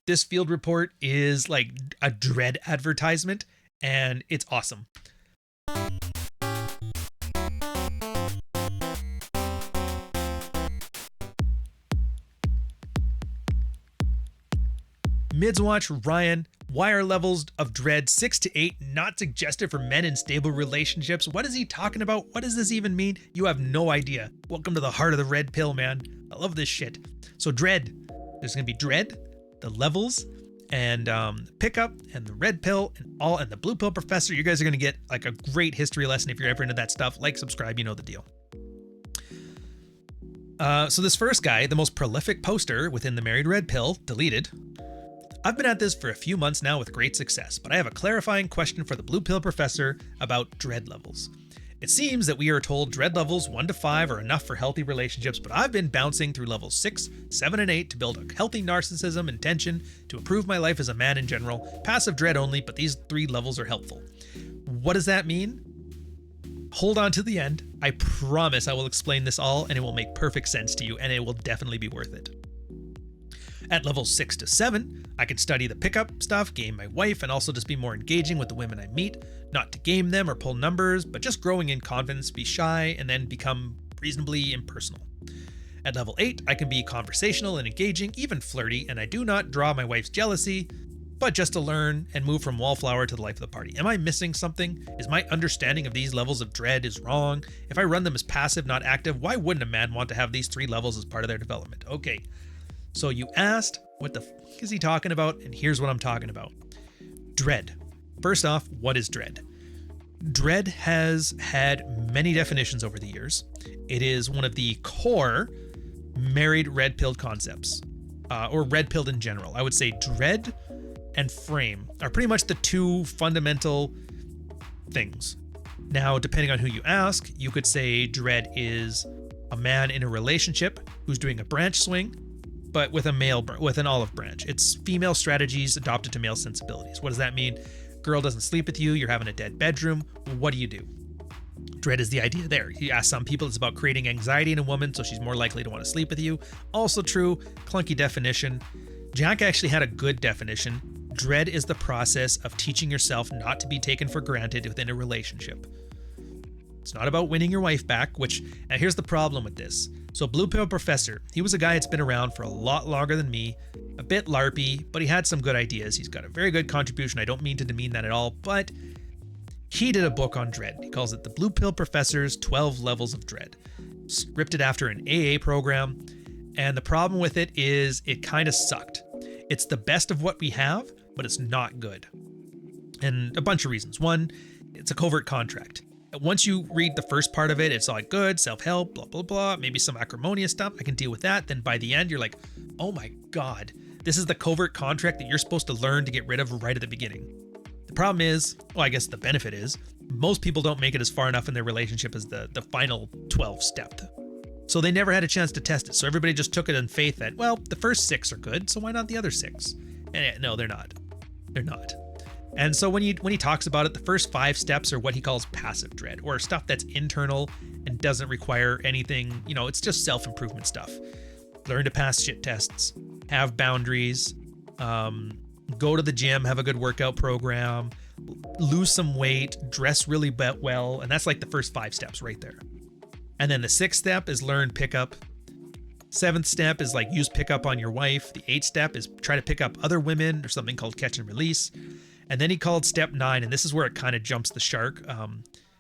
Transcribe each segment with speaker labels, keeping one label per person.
Speaker 1: This field report is like a Dread advertisement, and it's awesome. Midswatch Ryan, why are levels of Dread 6 to 8 not suggested for men in stable relationships? What is he talking about? What does this even mean? You have no idea. Welcome to the heart of the red pill, man. I love this shit. So Dread, there's going to be Dread, the levels, and pickup, and the red pill, and the blue pill professor. You guys are going to get like a great history lesson if you're ever into that stuff. Like, subscribe, you know the deal. So this first guy, the most prolific poster within the Married Red Pill, deleted. I've been at this for a few months now with great success, but I have a clarifying question for the Blue Pill Professor about Dread levels. It seems that we are told Dread levels 1 to 5 are enough for healthy relationships, but I've been bouncing through levels 6, 7, and 8 to build a healthy narcissism and tension to improve my life as a man in general. Passive Dread only, but these 3 levels are helpful. What does that mean? Hold on to the end. I promise I will explain this all, and it will make perfect sense to you, and it will definitely be worth it. At levels 6 to 7, I can study the pickup stuff, game my wife, and also just be more engaging with the women I meet. Not to game them or pull numbers, but just growing in confidence, be shy, and then become reasonably impersonal. At level 8, I can be conversational and engaging, even flirty, and I do not draw my wife's jealousy, but just to learn and move from wallflower to the life of the party. Am I missing something? Is my understanding of these levels of Dread is wrong? If I run them as passive, not active, why wouldn't a man want to have these 3 levels as part of their development? Okay. So you asked, what the fuck is he talking about? And here's what I'm talking about. Dread. First off, what is Dread? Dread has had many definitions over the years. It is one of the core married red-pilled concepts, or red-pilled in general. I would say Dread and frame are pretty much the 2 fundamental things. Now, depending on who you ask, you could say Dread is a man in a relationship who's doing a branch swing, but with an olive branch. It's female strategies adopted to male sensibilities. What does that mean? Girl doesn't sleep with you, you're having a dead bedroom. What do you do? Dread is the idea there. You ask some people, it's about creating anxiety in a woman so she's more likely to want to sleep with you. Also true, clunky definition. Jack actually had a good definition. Dread is the process of teaching yourself not to be taken for granted within a relationship. It's not about winning your wife back, and here's the problem with this. So Blue Pill Professor, he was a guy that's been around for a lot longer than me, a bit LARPy, but he had some good ideas. He's got a very good contribution. I don't mean to demean that at all, but he did a book on Dread. He calls it The Blue Pill Professor's 12 Levels of Dread, scripted after an AA program. And the problem with it is it kind of sucked. It's the best of what we have, but it's not good. And a bunch of reasons. One, it's a covert contract. Once you read the first part of it, it's like good, self-help, blah, blah, blah, maybe some acrimonious stuff. I can deal with that. Then by the end, you're like, oh my God, this is the covert contract that you're supposed to learn to get rid of right at the beginning. The problem is, well, I guess the benefit is, most people don't make it as far enough in their relationship as the final 12 step. So they never had a chance to test it. So everybody just took it in faith that, well, the first 6 are good, so why not the other 6? And no, they're not. They're not. And so when he talks about it, the first 5 steps are what he calls passive Dread, or stuff that's internal and doesn't require anything, it's just self-improvement stuff. Learn to pass shit tests, have boundaries, go to the gym, have a good workout program, lose some weight, dress really well, and that's like the first 5 steps right there. And then the 6th step is learn pickup. 7th step is like use pickup on your wife. The 8th step is try to pick up other women, or something called catch and release. And then he called step 9, and this is where it kind of jumps the shark,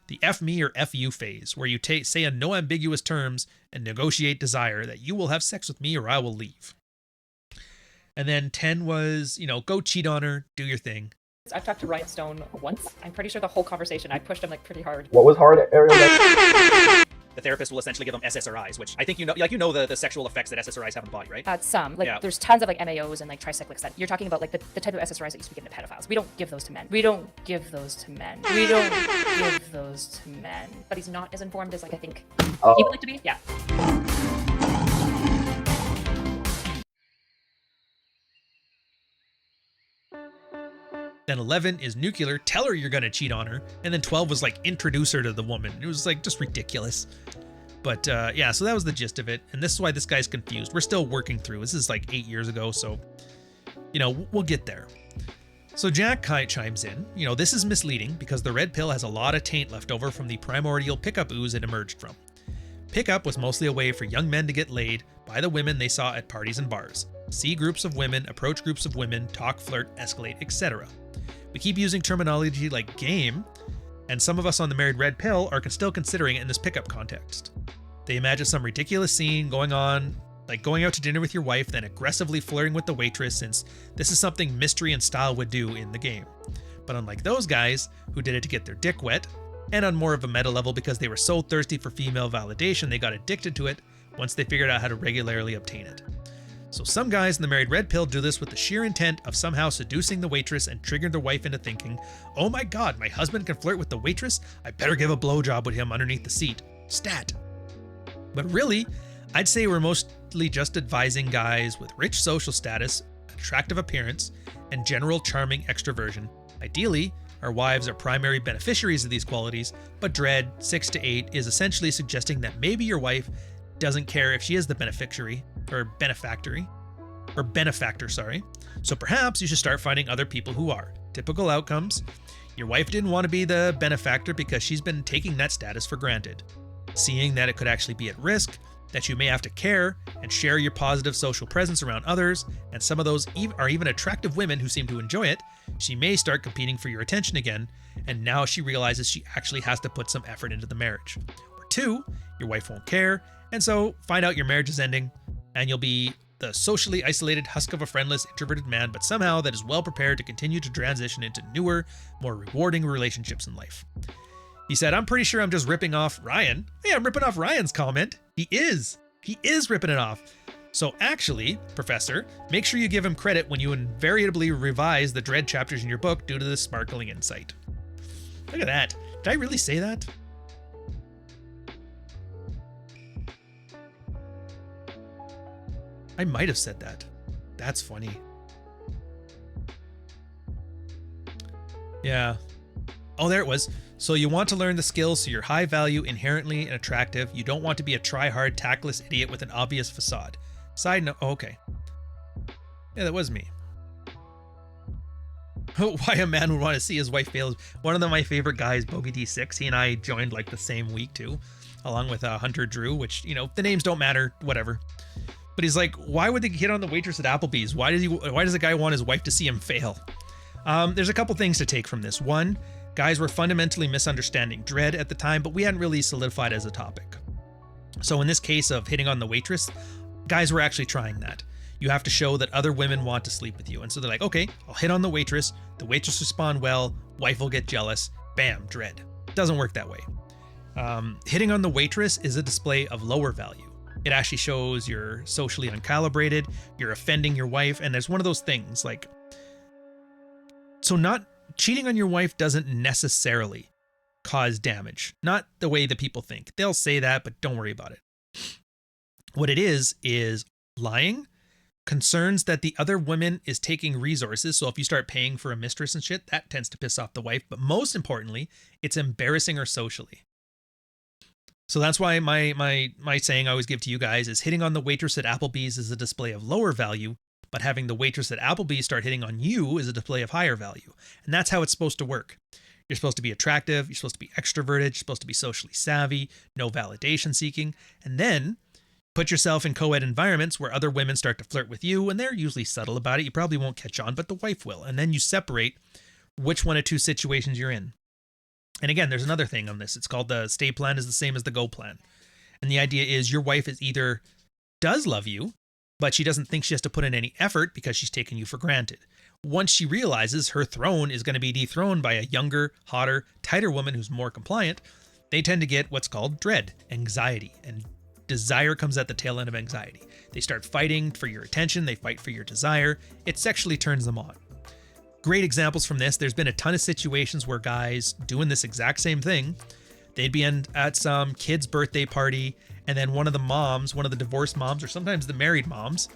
Speaker 1: the F me or F you phase, where you say in no ambiguous terms and negotiate desire that you will have sex with me or I will leave. And then 10 was, go cheat on her, do your thing.
Speaker 2: I've talked to Ryan Stone once. I'm pretty sure the whole conversation, I pushed him pretty hard.
Speaker 3: What was hard, Ariel?
Speaker 4: The therapist will essentially give them SSRIs, which I think the sexual effects that SSRIs have on the body, right?
Speaker 2: Some. There's tons of MAOs and tricyclics that you're talking about, the type of SSRIs that used to be given to pedophiles. We don't give those to men. We don't give those to men. But he's not as informed as I think he would like to be. Yeah.
Speaker 1: Then 11 is nuclear, tell her you're gonna cheat on her. And then 12 was introduce her to the woman. It was just ridiculous. But yeah, so that was the gist of it. And this is why this guy's confused. We're still working through. This is 8 years ago, so we'll get there. So Jack chimes in, this is misleading because the red pill has a lot of taint left over from the primordial pickup ooze it emerged from. Pickup was mostly a way for young men to get laid by the women they saw at parties and bars. See groups of women, approach groups of women, talk, flirt, escalate, etc. We keep using terminology like game, and some of us on the Married Red Pill are still considering it in this pickup context. They imagine some ridiculous scene going on, like going out to dinner with your wife, then aggressively flirting with the waitress, since this is something Mystery and Style would do in the game. But unlike those guys, who did it to get their dick wet, and on more of a meta level because they were so thirsty for female validation they got addicted to it once they figured out how to regularly obtain it. So some guys in the Married Red Pill do this with the sheer intent of somehow seducing the waitress and triggering their wife into thinking, oh my god, my husband can flirt with the waitress? I better give a blowjob with him underneath the seat. Stat. But really, I'd say we're mostly just advising guys with rich social status, attractive appearance, and general charming extroversion. Ideally, our wives are primary beneficiaries of these qualities, but Dread 6 to 8 is essentially suggesting that maybe your wife doesn't care if she is the benefactor, sorry. So perhaps you should start finding other people who are. Typical outcomes: your wife didn't want to be the benefactor because she's been taking that status for granted. Seeing that it could actually be at risk, that you may have to care and share your positive social presence around others, and some of those are even attractive women who seem to enjoy it, she may start competing for your attention again, and now she realizes she actually has to put some effort into the marriage. Or 2, your wife won't care, and so find out your marriage is ending, and you'll be the socially isolated husk of a friendless, introverted man, but somehow that is well prepared to continue to transition into newer, more rewarding relationships in life. He said, I'm pretty sure I'm just ripping off Ryan. Hey, I'm ripping off Ryan's comment. He is ripping it off. So actually, Professor, make sure you give him credit when you invariably revise the Dread chapters in your book due to this sparkling insight. Look at that. Did I really say that? I might have said that. That's funny. Yeah. Oh, there it was. So you want to learn the skills so you're high value, inherently and attractive. You don't want to be a try-hard, tactless idiot with an obvious facade. Side note, oh, okay. Yeah, that was me. Why a man would want to see his wife fail. One of my favorite guys, Bogey D6, he and I joined like the same week too, along with Hunter Drew, which, the names don't matter, whatever. But he's like, why would they hit on the waitress at Applebee's? Why does a guy want his wife to see him fail? There's a couple things to take from this. One, guys were fundamentally misunderstanding Dread at the time, but we hadn't really solidified as a topic. So in this case of hitting on the waitress, guys were actually trying that. You have to show that other women want to sleep with you. And so they're like, okay, I'll hit on the waitress respond well, wife will get jealous, bam, Dread. Doesn't work that way. Hitting on the waitress is a display of lower value. It actually shows you're socially uncalibrated, you're offending your wife, and there's one of those things like, so not cheating on your wife doesn't necessarily cause damage. Not the way that people think. They'll say that, but don't worry about it. What it is lying, concerns that the other woman is taking resources. So if you start paying for a mistress and shit, that tends to piss off the wife. But most importantly, it's embarrassing her socially. So that's why my saying I always give to you guys is hitting on the waitress at Applebee's is a display of lower value, but having the waitress at Applebee's start hitting on you is a display of higher value. And that's how it's supposed to work. You're supposed to be attractive, you're supposed to be extroverted, you're supposed to be socially savvy, no validation seeking, and then put yourself in co-ed environments where other women start to flirt with you, and they're usually subtle about it. You probably won't catch on, but the wife will. And then you separate which one of two situations you're in. And again, there's another thing on this. It's called the stay plan is the same as the go plan. And the idea is your wife is either does love you, but she doesn't think she has to put in any effort because she's taken you for granted. Once she realizes her throne is going to be dethroned by a younger, hotter, tighter woman who's more compliant, they tend to get what's called dread, anxiety, and desire comes at the tail end of anxiety. They start fighting for your attention, they fight for your desire. It sexually turns them on. Great examples from this. There's been a ton of situations where guys doing this exact same thing, they'd be at some kid's birthday party, and then one of the divorced moms, or sometimes the married moms,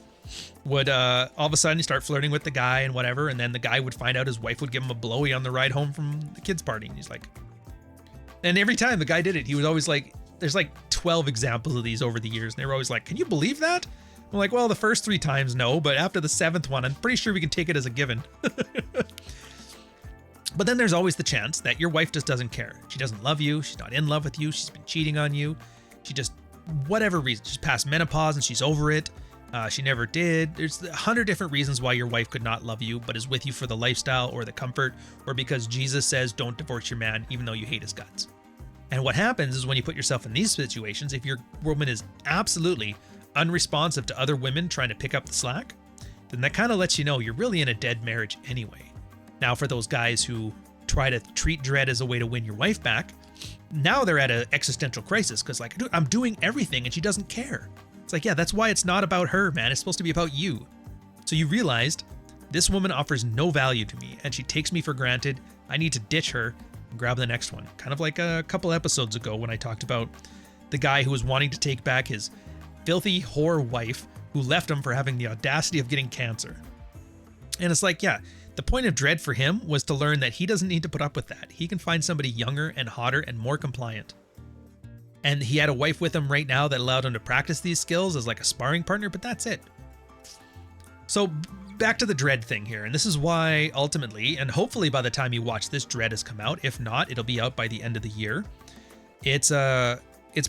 Speaker 1: would all of a sudden start flirting with the guy and whatever, and then the guy would find out his wife would give him a blowy on the ride home from the kid's party, and he's like, and every time the guy did it, he was always like, there's like 12 examples of these over the years, and they were always like, can you believe that? I'm like, well, the first 3 times, no, but after the 7th one, I'm pretty sure we can take it as a given. But then there's always the chance that your wife just doesn't care. She doesn't love you. She's not in love with you. She's been cheating on you. She just, whatever reason, she's past menopause and she's over it. She never did. There's 100 different reasons why your wife could not love you, but is with you for the lifestyle or the comfort, or because Jesus says don't divorce your man even though you hate his guts. And what happens is when you put yourself in these situations, if your woman is absolutely unresponsive to other women trying to pick up the slack, then that kind of lets you know you're really in a dead marriage anyway. Now, for those guys who try to treat dread as a way to win your wife back, now they're at an existential crisis because, like, I'm doing everything and she doesn't care. It's like, yeah, that's why it's not about her, man. It's supposed to be about you. So you realized this woman offers no value to me and she takes me for granted. I need to ditch her and grab the next one. Kind of like a couple episodes ago when I talked about the guy who was wanting to take back his filthy whore wife who left him for having the audacity of getting cancer. And it's like, yeah, the point of dread for him was to learn that he doesn't need to put up with that. He can find somebody younger and hotter and more compliant. And he had a wife with him right now that allowed him to practice these skills as like a sparring partner, but that's it. So back to the dread thing here. And this is why ultimately, and hopefully by the time you watch this, dread has come out. If not, it'll be out by the end of the year. It's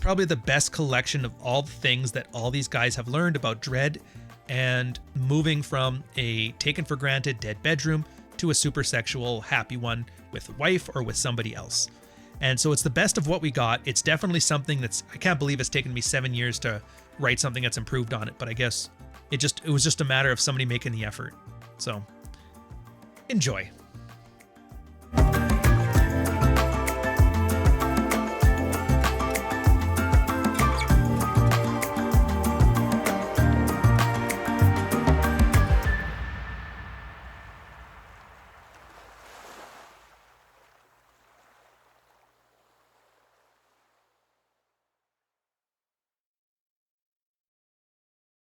Speaker 1: probably the best collection of all the things that all these guys have learned about dread and moving from a taken for granted dead bedroom to a super sexual happy one with a wife or with somebody else. And so it's the best of what we got. It's definitely something I can't believe it's taken me 7 years to write something that's improved on it, but I guess it was just a matter of somebody making the effort. So enjoy.